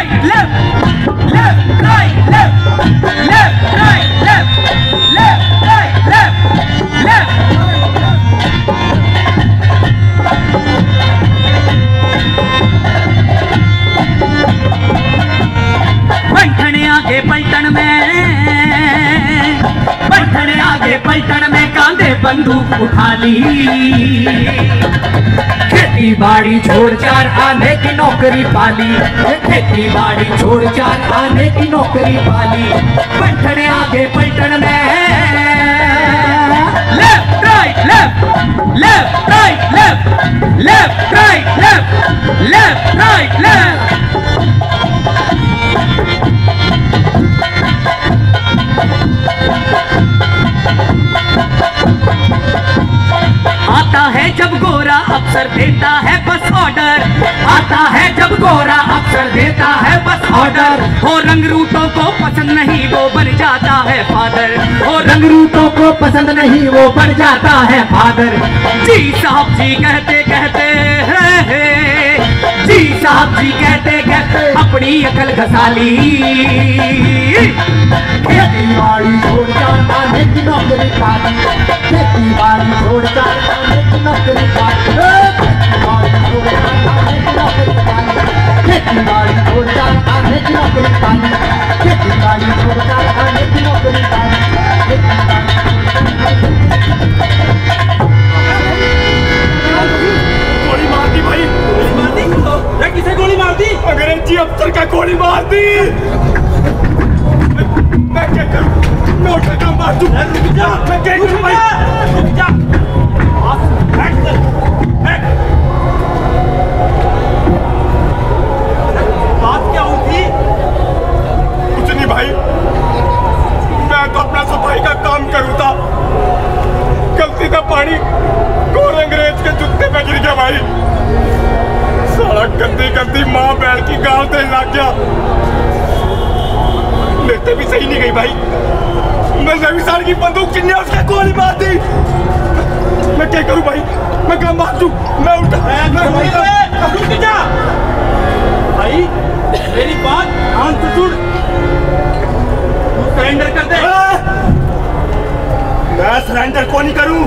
right, left, left, right, left, left, right, left, left, right, left, left. बैठने आगे पलटन में कांधे बंदूक उठा ली। खेती बाड़ी छोड़ चार आने की नौकरी पाली। खेती बाड़ी छोड़ चार आने की नौकरी पाली। बैठने आगे पलटन में left right left left right left left right left left right left. आता है जब गोरा अफसर देता है बस ऑर्डर। आता है जब गोरा अफसर देता है बस ऑर्डर। हो रंगरूटों को पसंद नहीं वो बन जाता है फादर। हो रंगरूटों को पसंद नहीं वो बन जाता है फादर। जी साहब जी कहते कहते जी साहब जी कहते कहते अपनी अकल घसा ली। खेती बाड़ी छोड़ चार आने की नौकरी पाली। खेती बाड़ी छोड़ चार आने की नौकरी पाली। खेती बाड़ी छोड़ चार आने की नौकरी पाली। खेती बाड़ी छोड़ चार आने की नौकरी पाली। गोली मार दी भाई। गोली मार दी? किसे गोली मार दी? अंग्रेजी अफसर का गोली मार दी। मैं क्या करूं? मैं उठा काम मार दूं। रुक जा। मैं क्या करूं भाई? रुक जा। बात क्या हुई थी? कुछ नहीं भाई, मैं तो अपना सफाई का काम करूं था। गलती से पानी गोर अंग्रेज के जूते पे गिर गया भाई। सारा गंदी गंदी माँ बैल की गाल देने लग गया। लेते भी सही नहीं गई भाई। मैं रविसार की बंदूक चिन्ह उसका गोली मार दी। मैं क्या करूं भाई? मैं क्या मार दूं? मैं उठा रुक जा भाई, मेरी बात ध्यान से सुन। तू सरेंडर कर दे। मैं सरेंडर को नहीं करूं।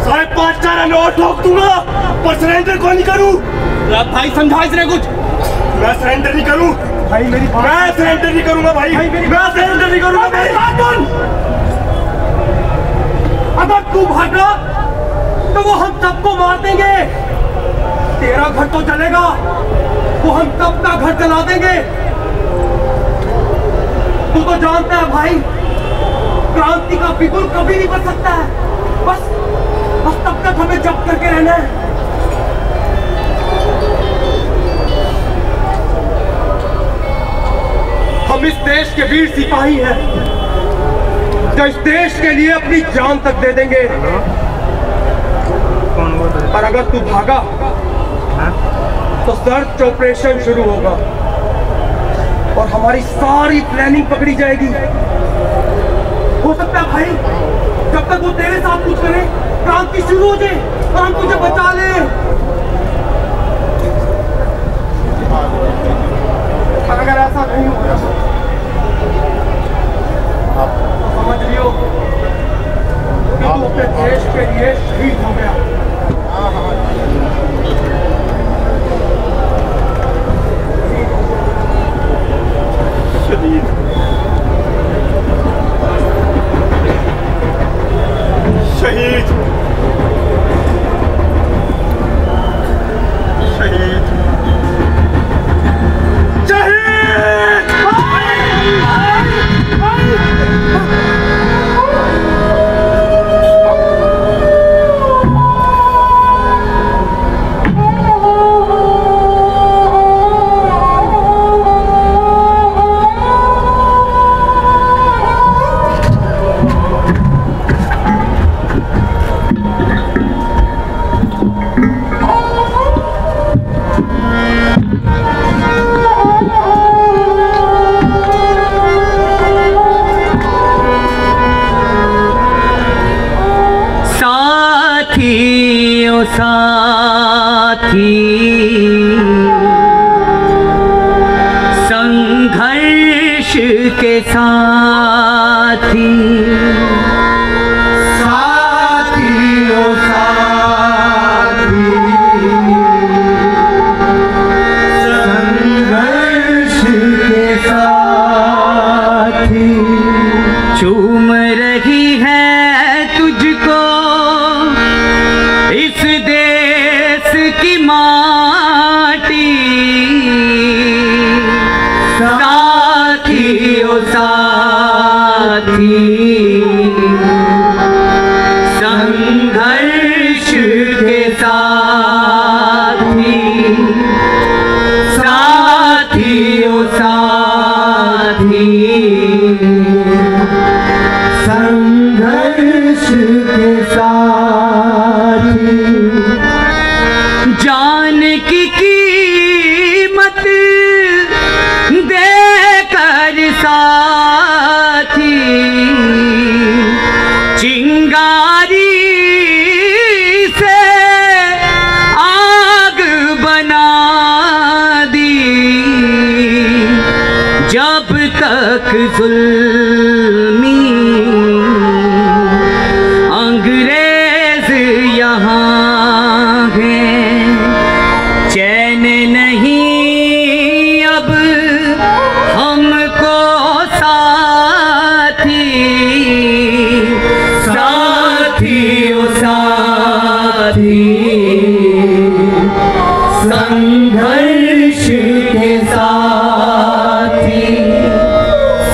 5.5 चारा नोट ठोक दूंगा पर सरेंडर को नहीं करूं। भाई समझा इसने कुछ। मैं सरेंडर नहीं करूं भाई। मेरी बात मैं सरेंडर नहीं करूंगा भाई। मैं सरेंडर नहीं करूंगा भाई। अगर तू भागा तो वो हम सबको मार देंगे। तेरा घर तो चलेगा, वो हम सबका घर जला देंगे। तू तो जानता है भाई, क्रांति का बिगुल कभी नहीं बच सकता है। बस तब तक हमें जब्त करके रहना है। हम इस देश के वीर सिपाही हैं जो इस देश के लिए अपनी जान तक दे देंगे। और अगर तू भागा तो सर्च ऑपरेशन शुरू होगा और हमारी सारी प्लानिंग पकड़ी जाएगी। हो सकता है भाई जब तक वो तेरे साथ कुछ करे क्रांति शुरू हो जाए और हम तुझे बचा ले। और अगर ऐसा नहीं होगा तो समझ लियो कि तू अपने देश के लिए शहीद हो गया। शहीद शहीद शहीद साथी साथी साथियों साथी संघर्ष के साथी चूम रही है तुझको इस देश की माटी साथियों साथी संघर्ष के साथी साथियों साथी संघर्ष के साथी जान की कीमत देकर साथी चिंगारी से आग बना दी जब तक जुल्मी अंग्रेज यहाँ हैं चैन नहीं अब हमको साथी साथियों साथी संघर्ष के साथी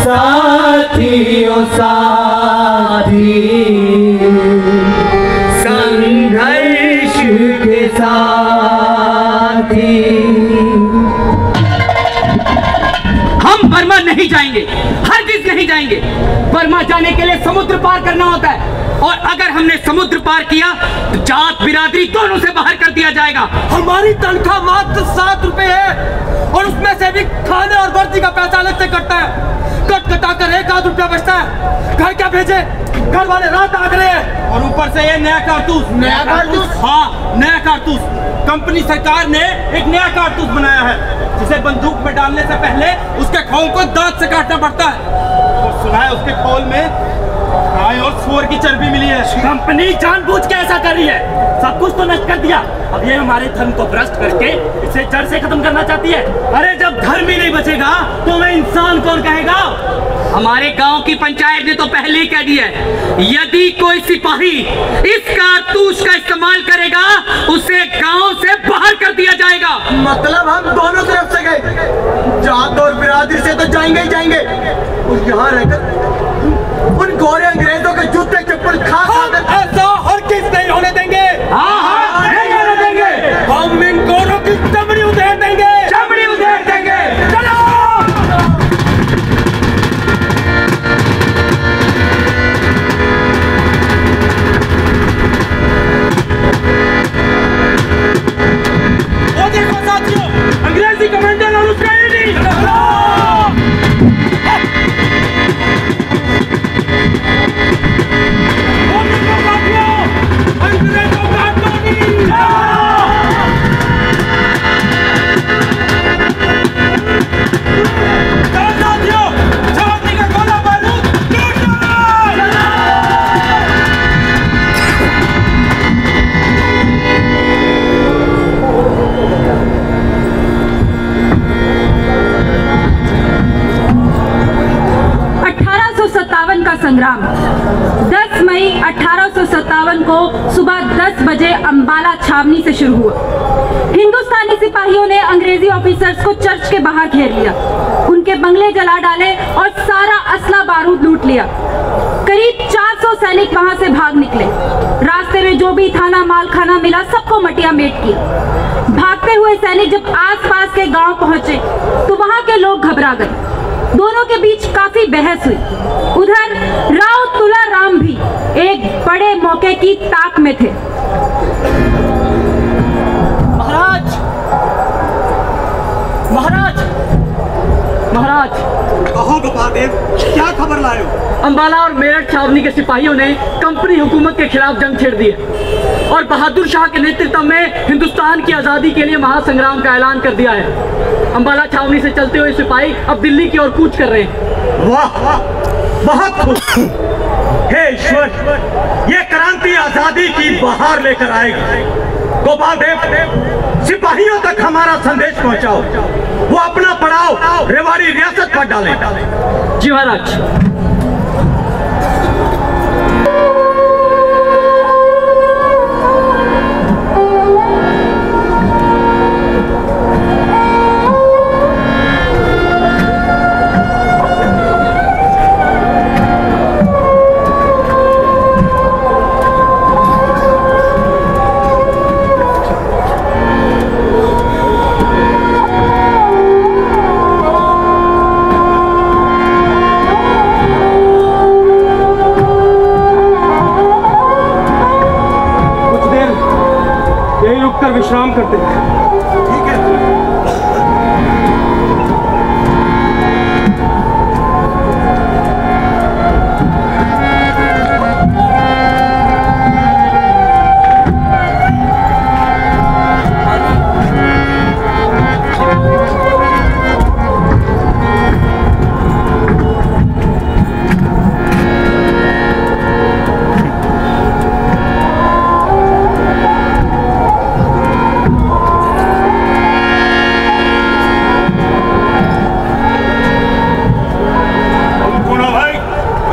साथियों साथी संघर्ष के साथी हम बर्मा नहीं जाएंगे, हरगिज़ नहीं जाएंगे। बर्मा जाने के लिए समुद्र पार करना होता है और अगर हमने समुद्र पार किया तो जात बिरादरी दोनों से बाहर कर दिया जाएगा। हमारी तनख्वाह मात्र 7 रुपए है और उसमें से भी खाने और वर्दी का पैसा अलग से कटता है। कट कटा कर 1 रुपया बचता है। घर क्या भेजे, घर वाले रात आग रहे हैं और ऊपर से ये नया कारतूस। नया कारतूस? हाँ, नया कारतूस। कंपनी सरकार ने एक नया कारतूस बनाया है जिसे बंदूक में डालने से पहले उसके खोल को दांत से काटना पड़ता है और सुना है उसके खोल में गाय और सुअर की चर्बी मिली है। कंपनी जानबूझ के ऐसा कर रही है, सब कुछ तो नष्ट कर दिया, अब ये हमारे धर्म को भ्रष्ट करके इसे जड़ से खत्म करना चाहती है। अरे जब धर्म ही नहीं बचेगा तो मैं इंसान कौन कहेगा? हमारे गांव की पंचायत ने तो पहले ही कह दिया है यदि कोई सिपाही इस कारतूस का इस्तेमाल करेगा उसे गांव से बाहर कर दिया जाएगा। मतलब हम दोनों तरफ से गए, जात और बिरादरी से तो जाएंगे ही जाएंगे और यहाँ रहकर उन गोरे अंग्रेजों के जूते चप्पल खा ऐसा हर किस नहीं होने देंगे। हाँ हाँ नहीं होने देंगे। हम इन गोरों की चमड़ी उधेड़ देंगे, चमड़ी उधेड़ देंगे। चलो वो देखो साथियों, अंग्रेजी कमांडर और उसका एडी। संग्राम 10 मई 1857 को सुबह 10 बजे अंबाला छावनी से शुरू हुआ। हिंदुस्तानी सिपाहियों ने अंग्रेजी ऑफिसर्स को चर्च के बाहर घेर लिया, उनके बंगले जला डाले और सारा असला बारूद लूट लिया। करीब 400 सैनिक वहां से भाग निकले। रास्ते में जो भी थाना माल खाना मिला सबको मटिया मेट किया। भागते हुए सैनिक जब आसपास के गांव पहुंचे तो वहां के लोग घबरा गए। दोनों के बीच काफी बहस हुई। उधर राव तुला राम भी एक बड़े मौके की ताक में थे। महाराज। कहो गोपालदेव, क्या खबर लाए हो? अंबाला और मेरठ छावनी के सिपाहियों ने कंपनी हुकूमत के खिलाफ जंग छेड़ दी है और बहादुर शाह के नेतृत्व में हिंदुस्तान की आज़ादी के लिए महासंग्राम का ऐलान कर दिया है। अंबाला छावनी से चलते हुए सिपाही अब दिल्ली की ओर कूच कर रहे हैं। वाह वाह, बहुत खूब। हे ईश्वर, ये क्रांति आजादी की बहार लेकर आएगी। गोपालदेव, सिपाहियों तक हमारा संदेश पहुंचाओ, वो अपना पड़ाव रेवाड़ी रियासत पर डालें। जी महाराज। विश्राम करते हैं। ठीक है।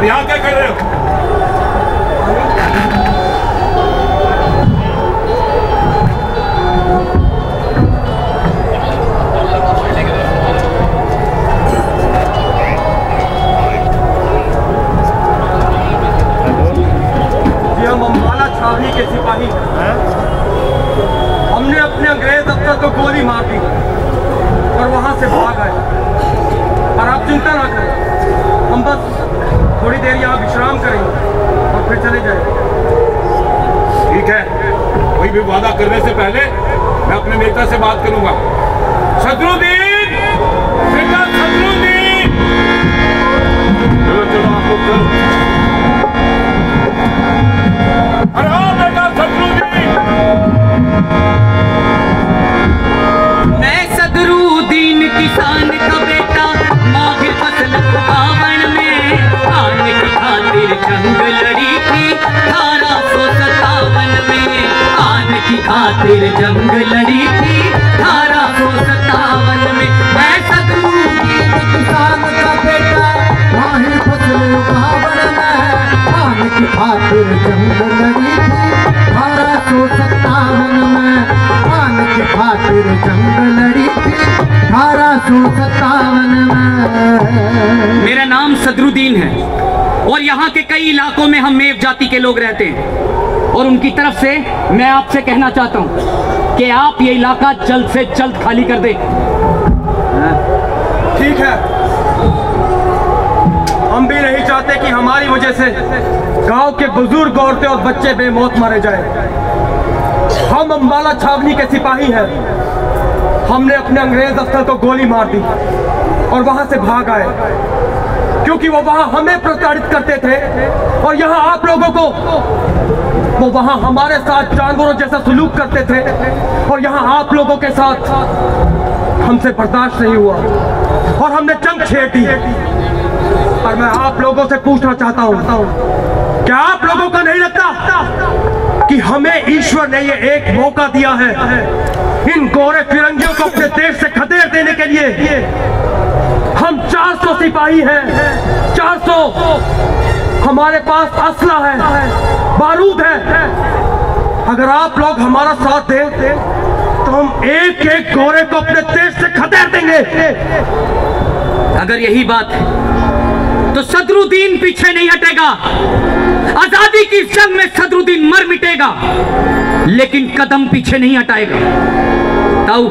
यहाँ क्या कर रहे हो? जी हम अंबाला छावनी के सिपाही हैं। हमने अपने अंग्रेज अफसर को गोली मार दी और वहां से भाग आए। और आप चिंता ना करें, हम बस थोड़ी देर यहाँ विश्राम करेंगे और फिर चले जाएंगे। ठीक है, कोई भी वादा करने से पहले मैं अपने नेता से बात करूंगा। सदरुद्दीन, बेटा सदरुद्दीन, चलो चलो आप लोग चलो। अरे हाँ बेटा सदरुद्दीन। मैं सदरुद्दीन किसान का बेटा, माहिर फसल उगावन में आने की खातिर जंग लड़ी थी 1857 में। आने की खातिर जंग लड़ी थी 1857 में। मैं सदरुद्दीन किसान का बेटा, माहिर फसल उगावन में आने की खातिर जंग लड़ी थी 1857 में। आने की खातिर जंग लड़ी थी 1857 में। मेरा नाम सदरुद्दीन है और यहाँ के कई इलाकों में हम मेव जाति के लोग रहते हैं और उनकी तरफ से मैं आपसे कहना चाहता हूँ कि आप ये इलाका जल्द से जल्द खाली कर दें। ठीक है, हम भी नहीं चाहते कि हमारी वजह से गांव के बुजुर्ग, औरतें और बच्चे बेमौत मारे जाएं। हम अंबाला छावनी के सिपाही हैं। हमने अपने अंग्रेज अफसर को गोली मार दी और वहां से भाग आए क्योंकि वो वहां हमें प्रताड़ित करते थे और यहाँ आप लोगों को वो वहां हमारे साथ जानवरों जैसा सलूक करते थे और यहाँ आप लोगों के साथ हमसे बर्दाश्त नहीं हुआ और हमने जंग छेड़ दी। और मैं आप लोगों से पूछना चाहता हूँ, क्या आप लोगों को नहीं लगता कि हमें ईश्वर ने ये एक मौका दिया है इन गोरे फिरंगियों को अपने देश से खदेड़ देने के लिए? हम 400 सिपाही हैं, 400। हमारे पास असला है, बारूद है। अगर आप लोग हमारा साथ दें तो हम एक एक गोरे को अपने देश से खदेड़ देंगे। अगर यही बात है तो सदरुद्दीन पीछे नहीं हटेगा। आजादी की जंग में सदरुद्दीन मर मिटेगा लेकिन कदम पीछे नहीं हटाएगा। ताऊ,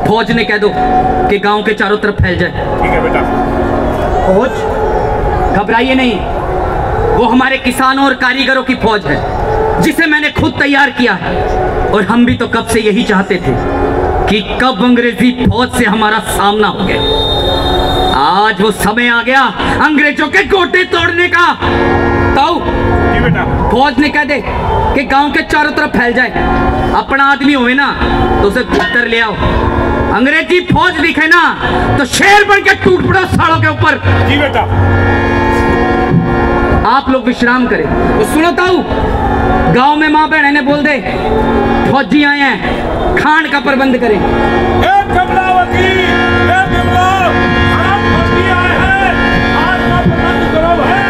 फौज ने कह दो कि गांव के चारों तरफ फैल जाए। ठीक है बेटा। फौज? घबराइए नहीं, वो हमारे किसानों और कारीगरों की फौज है जिसे मैंने खुद तैयार किया है। और हम भी तो कब से यही चाहते थे कि कब अंग्रेजी फौज से हमारा सामना हो गया। आज वो समय आ गया अंग्रेजों के गोटे तोड़ने का। ताऊ जी बेटा। फौज ने कह दे कि गांव के चारों तरफ फैल जाए, अपना आदमी होए ना तो उसे भीतर ले आओ, अंग्रेजी फौज दिखे ना तो शेर बन के टूट पड़ो साड़ों के ऊपर। जी बेटा। आप लोग विश्राम करें। तो सुनो ताऊ, गांव में माँ बहन ने बोल दे फौजी आए हैं, खान का प्रबंध करें। कमलावती, कमला, आप फौजी आए हैं, आज का प्रबंध करो भाई।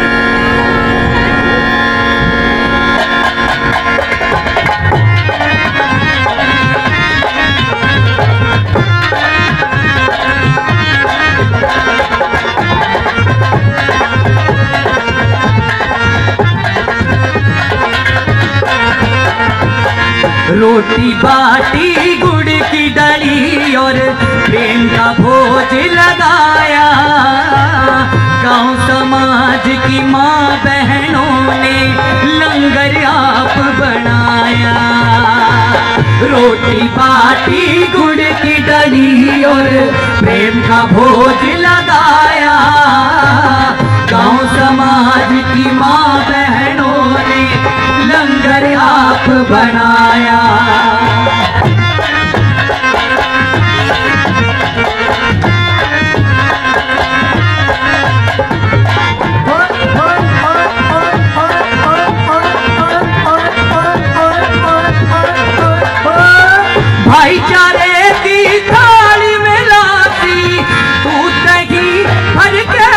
रोटी बाटी गुड़ की डली और प्रेम का भोज लगाया, गांव समाज की माँ बहनों ने लंगर आप बनाया। रोटी बाटी गुड़ की डली और प्रेम का भोज लगाया, गांव समाज की माँ बहनों ने लंगर आप बनाया। भाईचारे की थाली में लाती तू दही भर के,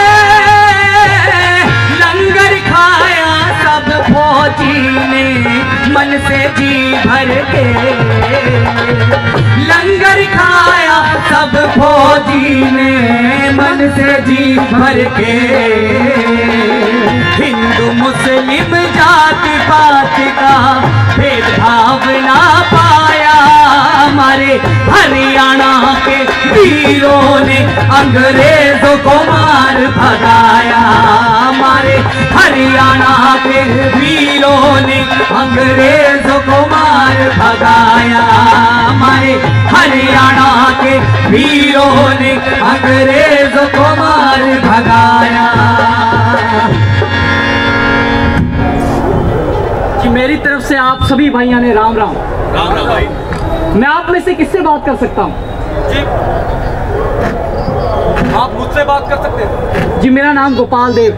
लंगर खाया सब फौजी ने मन से जी भर के, लंगर खाया सब फौजी ने मन से जी भर के। हिंदू मुस्लिम जात पात का भेदभाव ना पाया, हमारे हरियाणा के वीरों ने अंग्रेजों को मार भगाया, हमारे हरियाणा के वीरों ने अंग्रेजों को मार भगाया, हमारे हरियाणा के वीरों ने अंग्रेजों को मार भगाया। कि मेरी तरफ से आप सभी भाइयों ने राम राम। राम राम भाई। मैं आप में से किससे बात कर सकता हूँ? जी आप मुझसे बात कर सकते हैं। जी मेरा नाम गोपाल देव,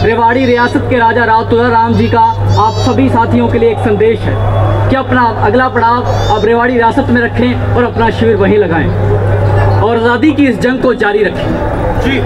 रेवाड़ी रियासत के राजा राव तुलाराम जी का आप सभी साथियों के लिए एक संदेश है कि अपना अगला पड़ाव आप रेवाड़ी रियासत में रखें और अपना शिविर वहीं लगाएं और आज़ादी की इस जंग को जारी रखें। जी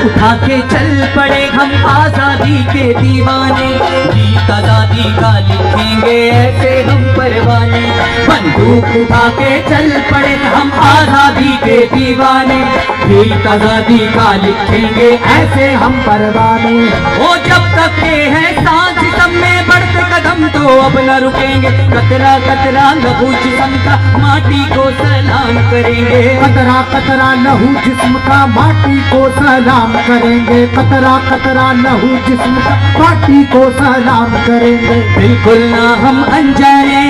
उठा के चल पड़े हम आजादी के दीवाने, गीत आजादी का लिखेंगे ऐसे हम परवाने। बंदूक उठा के चल पड़े हम आजादी के दीवाने, गीत आजादी का लिखेंगे ऐसे हम परवाने। वो जब तक के हैं सांस सब में बढ़ते कदम तो अब न रुकेंगे, कतरा कतरा लहू जिस्म का माटी को सलाम करेंगे, कतरा कतरा लहू जिस्म का माटी को सलाम करेंगे, कतरा कतरा लहू जिस्म का माटी को सलाम करेंगे। बिल्कुल ना हम अनजाने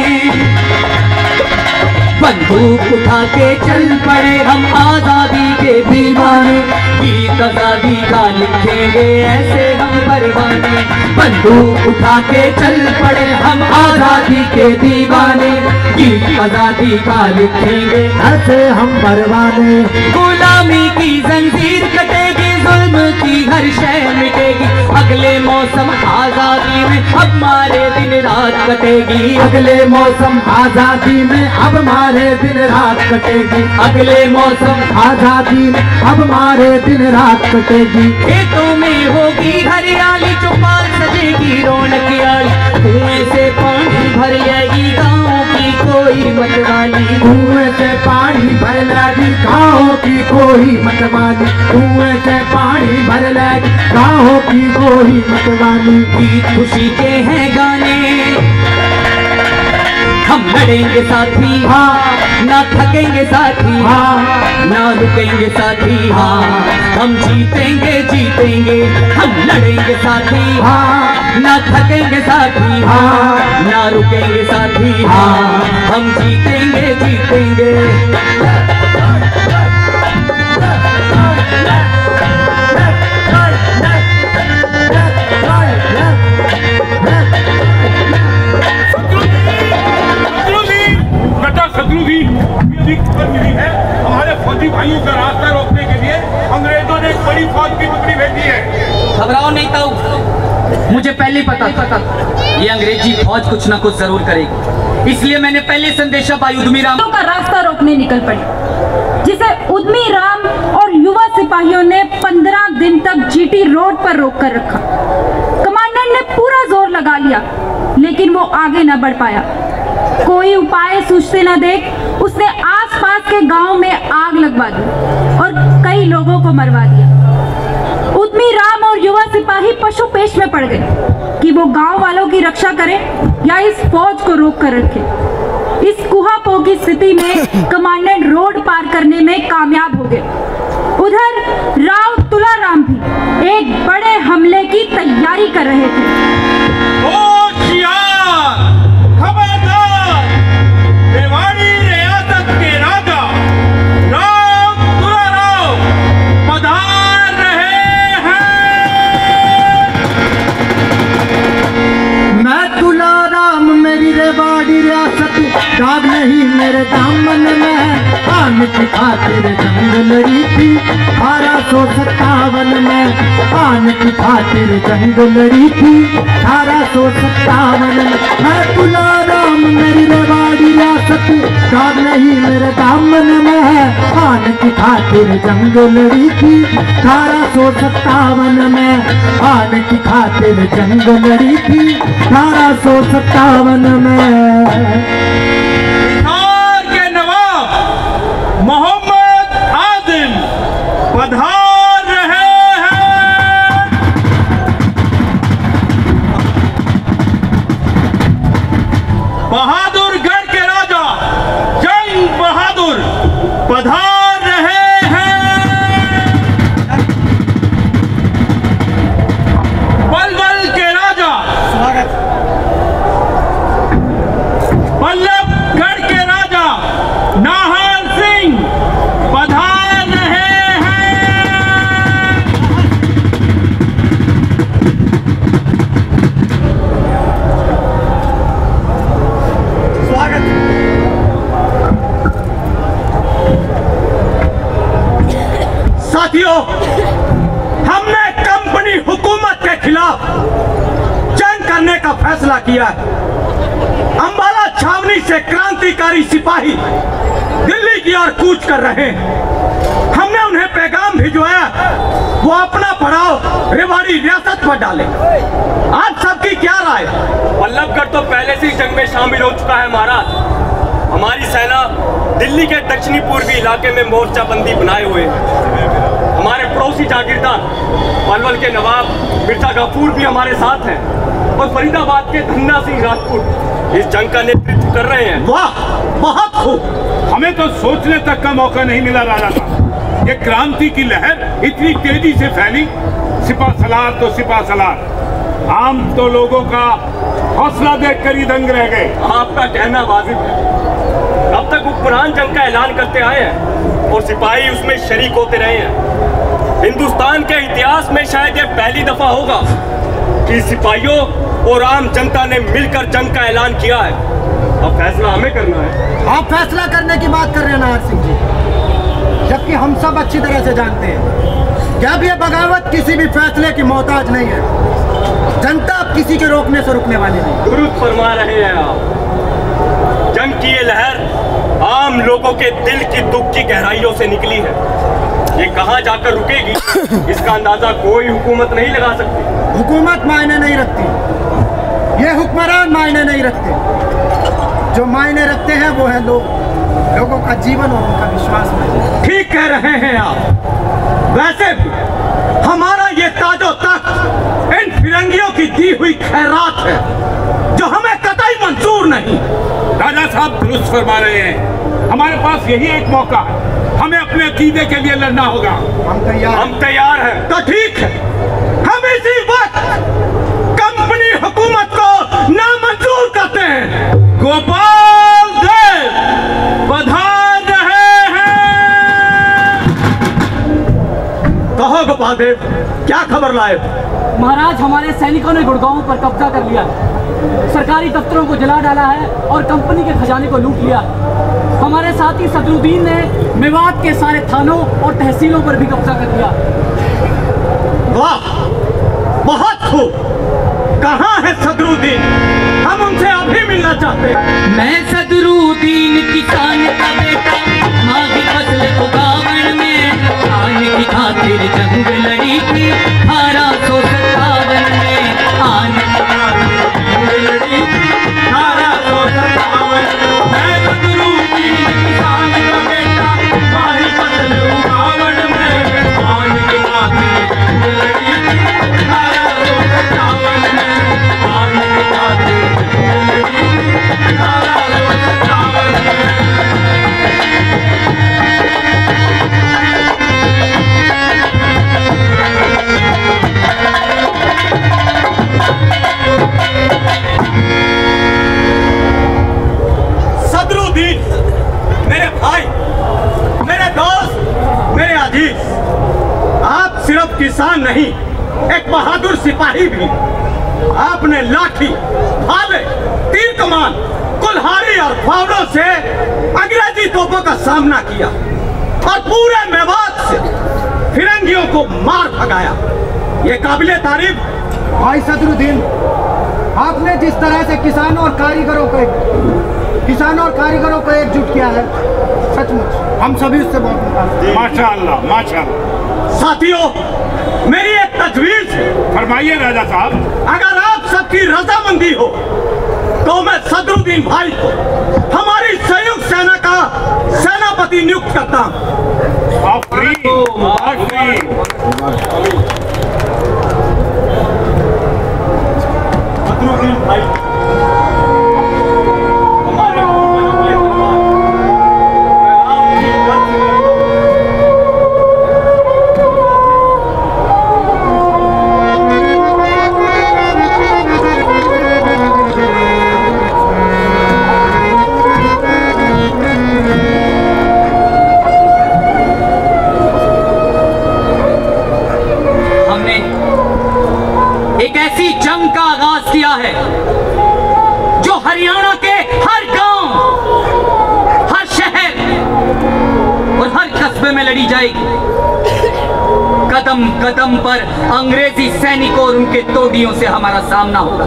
बंदूक उठा के चल पड़े हम आजादी के दीवाने, गीत आजादी का लिखेंगे ऐसे हम परवाने। बंदूक उठा के चल पड़े हम आजादी के दीवाने, गीत आजादी का लिखेंगे ऐसे हम परवाने। गुलामी की जंजीर कटेगी, जुल्म जुल्म की हर शय मिटेगी। अगले मौसम आजादी में अब मारे दिन रात कटेगी। अगले मौसम आजादी में अब मारे दिन रात कटेगी। अगले मौसम आजादी में अब मारे दिन रात कटेगी। खेतों में होगी हरियाली, चौपाल सजेगी रौनक आई। कुएं से पानी भर जाएगी गाँव की कोई मतवाली। कुएं से पानी भर लेगी गाँव की कोई मतवाली। कुएं से पानी भर लेगी गाँव की कोई मतवाली। गीत खुशी के हैं गाने, हम लड़ेंगे साथी, हाँ ना थकेंगे साथी, हाँ ना रुकेंगे साथी, हाँ हम जीतेंगे जीतेंगे। हम लड़ेंगे साथी, हाँ ना थकेंगे साथी, हाँ ना रुकेंगे साथी, हाँ हम जीतेंगे जीतेंगे। खबर मिली है, हमारे फौजी भाइयों का रास्ता रोकने के लिए अंग्रेजों ने एक बड़ी फौज की टुकड़ी भेजी है। घबराओ नहीं ताऊ, मुझे पहले ही पता था ये अंग्रेजी फौज कुछ ना कुछ जरूर करेगी, इसलिए मैंने पहले संदेशा पाई उद्यमी राम का रास्ता रोकने निकल पड़ी, जिसे उद्यमी राम और युवा सिपाहियों ने 15 दिन तक जीटी रोड पर रोक कर रखा। कमांडेंट ने पूरा जोर लगा लिया, लेकिन वो आगे न बढ़ पाया। कोई उपाय सूझते न देख उसने आसपास के गांव में आग लगवा दी और कई लोगों को मरवा दिया। उद्यमी राम और युवा सिपाही पशुपेश में पड़ गए कि वो गांव वालों की रक्षा करें या इस फौज को रोक कर रखें। इस कुहापो की स्थिति में कमांडेंट रोड पार करने में कामयाब हो गए। उधर राव तुलाराम भी एक बड़े हमले की तैयारी कर रहे थे। रेवाड़ी रियासत के राजा राव तुलाराम पधार रहे हैं। मैं तुलाराम, मेरी रेवाड़ी रियासत दाग नहीं मेरे दामन में। आन की खातिर जंग लड़ी थी 1857 में। आन की खातिर जंग लड़ी थी 1857 में। मैं तुलाराम, मेरी रेवाड़ी रियासत दाग नहीं मेरे दामन में है। आन की खातिर जंग लड़ी थी 1857 में। आन की खातिर जंग लड़ी थी 1857 में। मोहम्मद आदिम पधार रहे हैं। बहादुरगढ़ के राजा जंग बहादुर पधार रहे हैं। पलवल के राजा बल्लभगढ़ के राजा नाहर सिंह पधार रहे हैं। स्वागत। साथियों, हमने कंपनी हुकूमत के खिलाफ जंग करने का फैसला किया है। अंबाला छावनी से क्रांतिकारी सिपाही दिल्ली की ओर कूच कर रहे हैं। हमने उन्हें पैगाम भिजवाया, वो अपना पड़ाव रेवाड़ी रियासत पर डाले। आज सबकी क्या राय? बल्लभगढ़ तो पहले से ही जंग में शामिल हो चुका है महाराज। हमारी सेना दिल्ली के दक्षिणी पूर्वी इलाके में मोर्चाबंदी बनाए हुए है। हमारे पड़ोसी जागीरदार पलवल के नवाब मिर्जा गफूर भी हमारे साथ हैं और फरीदाबाद के धन्ना सिंह राजपूत इस जंग का नेतृत्व कर रहे हैं। वाह, बहुत खूब। हमें तो सोचने तक का मौका नहीं मिला राजा साहब। ये क्रांति की लहर इतनी तेजी से फैली। सिपा सलार तो सिपा सलार, आम तो लोगों का हौसला देखकर ही दंग रह गए। आपका कहना वाजिब है। अब तक हुक्मरान जंग का ऐलान करते आए हैं और सिपाही उसमें शरीक होते रहे हैं। हिंदुस्तान के इतिहास में शायद ये पहली दफा होगा कि सिपाहियों और आम जनता ने मिलकर जंग का ऐलान किया है। अब फैसला हमें करना है। आप फैसला करने की बात कर रहे हैं नाहर सिंह जी, जबकि हम सब अच्छी तरह से जानते हैं कि अब ये बगावत किसी भी फैसले की मोहताज नहीं है। जनता अब किसी के रोकने से रुकने वाली नहीं। दुरुस्त फरमा रहे हैं आप। जंग की ये लहर आम लोगों के दिल की दुख की गहराइयों से निकली है। ये कहाँ जाकर रुकेगी इसका अंदाजा कोई हुकूमत नहीं लगा सकती। हुकूमत मायने नहीं रखती, ये हुक्मरान मायने नहीं रखते। जो मायने रखते हैं वो है लोगों का जीवन और उनका विश्वास। ठीक कह रहे हैं आप। वैसे भी हमारा ये ताजो तख्त इन फिरंगियों की दी हुई खैरात है जो हमें कतई मंजूर नहीं। राजा साहब दुरुस्त फरमा रहे हैं। हमारे पास यही एक मौका है, हमें अपने अकीदे के लिए लड़ना होगा। हम तैयार हैं। तो ठीक है, हम इसी वक्त कंपनी हुकूमत को नामंजूर करते हैं। गोपाल देव पधार रहे हैं। कहो गोपाल देव, क्या खबर लाए? महाराज, हमारे सैनिकों ने गुड़गांव पर कब्जा कर लिया है, सरकारी दफ्तरों को जला डाला है और कंपनी के खजाने को लूट लिया है। हमारे साथी सदरुद्दीन ने मेवात के सारे थानों और तहसीलों पर भी कब्जा कर लिया। वाह, बहुत खूब। कहाँ है सदरुद्दीन? हम उनसे अभी मिलना चाहते हैं। मैं सदरुद्दीन किसान का बेटा, माँ की फसल उगावन में आने की खातिर जंग लड़ी थी 1857 में। आने की खातिर जंग लड़ी थी 1857 में। मैं सदरुद्दीन किसान का बेटा, माँ की फसल उगावन में आने की खातिर जंग लड़ी थी 1857 में। आने की खातिर जंग लड़ी थी 1857 में। सदरुद्दीन, मेरे भाई, मेरे दोस्त, मेरे अजीज, आप सिर्फ किसान नहीं, एक बहादुर सिपाही भी। आपने लाठी, भाले, तीर कमान, कुल्हाड़ी और फावड़ों से अंग्रेजी तोपों का सामना किया और पूरे मेवात से फिरंगियों को मार भगाया। ये काबिले तारीफ। भाई सदरुद्दीन, आपने जिस तरह से किसानों और कारीगरों को एकजुट किया है, सचमुच हम सभी उससे बहुत मुतासिर हैं। माशाअल्लाह, माशाअल्लाह। साथियों, मेरी एक तजवीज है। फरमाइए राजा साहब। अगर आप सबकी रजामंदी हो तो मैं सदरुद्दीन भाई को हमारी संयुक्त सेना का सेनापति नियुक्त करता हूँ। सदरुद्दीन भाई, हमारे पूर्वजों के समान मैं आपकी गद्दी एक ऐसी जंग का आगाज किया है जो हरियाणा के हर गांव, हर शहर और हर कस्बे में लड़ी जाएगी। कदम कदम पर अंग्रेजी सैनिकों और उनके तोड़ियों से हमारा सामना होगा।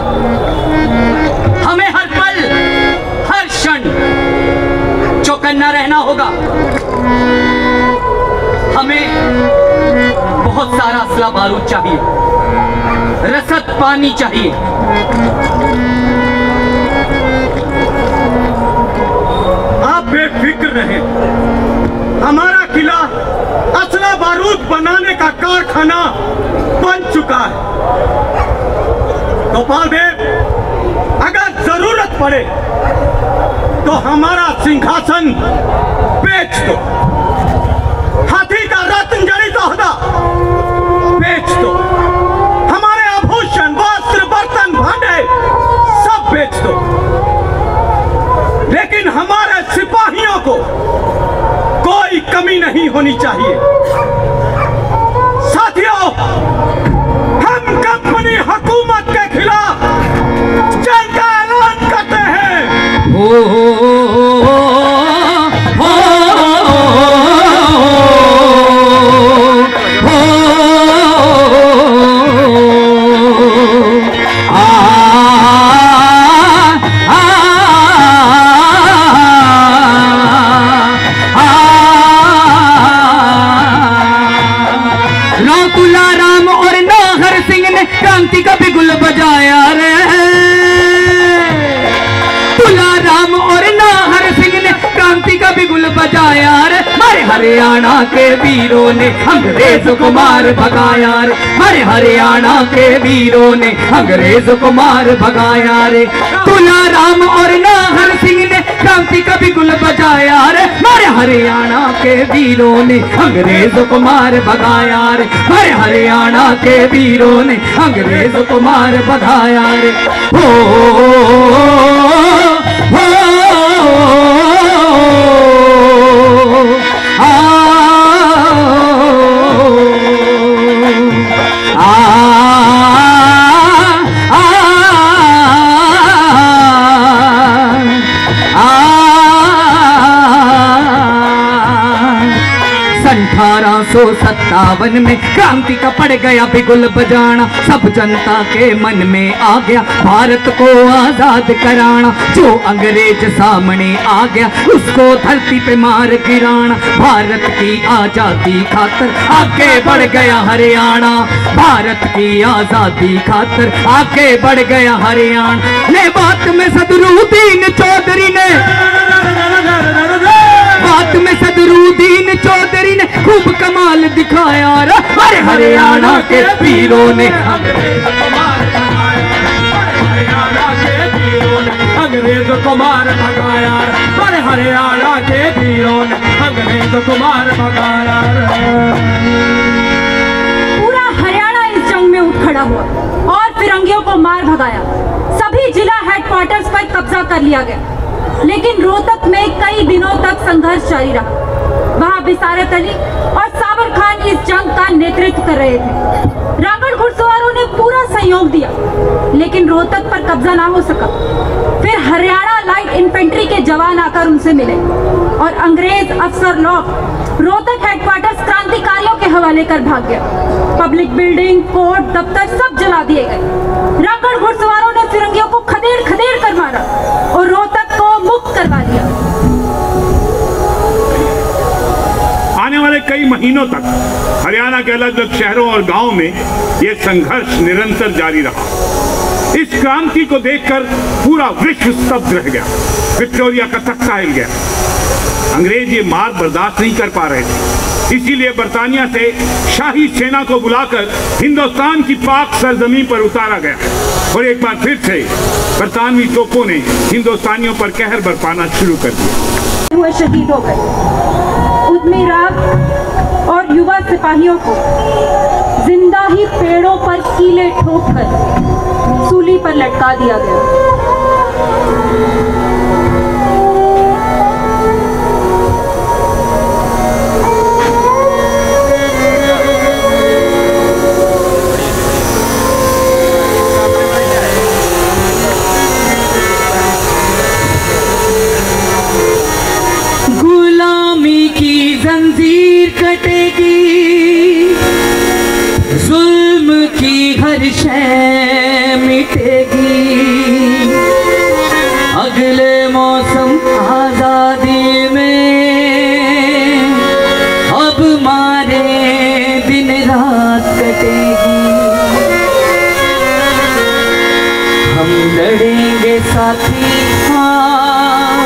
हमें हर पल, हर क्षण चौकन्ना रहना होगा। हमें बहुत सारा असला बारूद चाहिए, रसद पानी चाहिए। आप बेफिक्र रहें, हमारा किला असला बारूद बनाने का कारखाना बन चुका है। गोपाल देव, अगर जरूरत पड़े तो हमारा सिंहासन बेच दो, हाथी का रत्न जड़ित ओहदा बेच दो, हमारे आभूषण, वस्त्र, बर्तन, भांडे सब बेच दो, लेकिन हमारे सिपाहियों को कोई कमी नहीं होनी चाहिए। साथियों, हम कंपनी हुकूमत के खिलाफ जंग का ऐलान करते हैं। हो हरियाणा के वीरों ने अंग्रेज को मार भगाया रे, अरे हरियाणा के वीरों ने अंग्रेज को मार भगाया रे। तुलाराम और नाहर सिंह ने क्रांति का बिगुल बजाया रे, अरे हरियाणा के वीरों ने अंग्रेज को मार भगाया रे, अरे हरियाणा के वीरों ने अंग्रेज को मार भगाया रे। सो 57 में क्रांति का पड़ गया बिगुल बजाना, सब जनता के मन में आ गया भारत को आजाद कराना। जो अंग्रेज सामने आ गया उसको धरती पे मार गिराना, भारत की आजादी खातर आगे बढ़ गया हरियाणा, भारत की आजादी खातर आगे बढ़ गया हरियाणा। ने बात में सदरुद्दीन चौधरी ने, बात में सदरुद्दीन चौधरी ने खूब कमाल दिखाया, अरे हरियाणा के वीरों ने अंग्रेज को मार भगाया, अरे हरियाणा के वीरों ने अंग्रेज को मार भगाया। पूरा हरियाणा इस जंग में उठ खड़ा हुआ और फिरंगियों को मार भगाया। सभी जिला हेडक्वार्टर्स पर कब्जा कर लिया गया, लेकिन रोहतक में कई दिनों तक संघर्ष जारी रहा। वहां बिसारत अली और साबर खान इस जंग का नेतृत्व कर रहे थे। रांगड़ घुड़सवारों ने पूरा सहयोग दिया, लेकिन रोहतक पर कब्जा ना हो सका। फिर हरियाणा लाइट इन्फेंट्री के जवान आकर उनसे मिले और अंग्रेज अफसर लोग रोहतक हेडक्वार्टर्स क्रांतिकारियों के हवाले कर भाग गया। पब्लिक बिल्डिंग, कोर्ट, दफ्तर सब जला दिए गए। रांगड़ घुड़सवारों ने फिरंगियों को खदेड़ खदेड़ कर मारा और रोहतक को मुक्त करवा दिया। आने वाले कई महीनों तक हरियाणा के अलग अलग शहरों और गांवों में यह संघर्ष निरंतर जारी रहा। इस क्रांति को देखकर पूरा विश्व स्तब्ध रह गया, विक्टोरिया का तख्ता हिल गया। अंग्रेज ये मार बर्दाश्त नहीं कर पा रहे थे, इसीलिए बरतानिया से शाही सेना को बुलाकर हिंदुस्तान की पाक सरजमीन पर उतारा गया और एक बार फिर से बरतानवी तोपों ने हिंदुस्तानियों पर कहर बरपाना शुरू कर दिया। हुए शहीद हो गए। उद्यमी राग और युवा सिपाहियों को जिंदा ही पेड़ों पर कीले ठोककर सूली पर लटका दिया गया। जंजीर कटेगी, जुल्म की हर शय मिटेगी, अगले मौसम आजादी में अब मारे दिन रात कटेगी। हम लड़ेंगे साथी हाँ,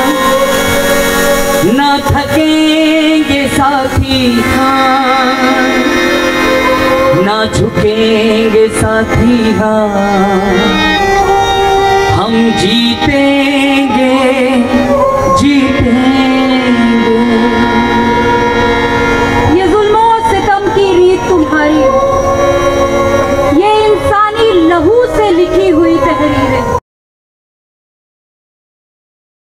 ना थकेंगे साथी हाँ, ना झुकेंगे साथी हाँ, हम जीतेंगे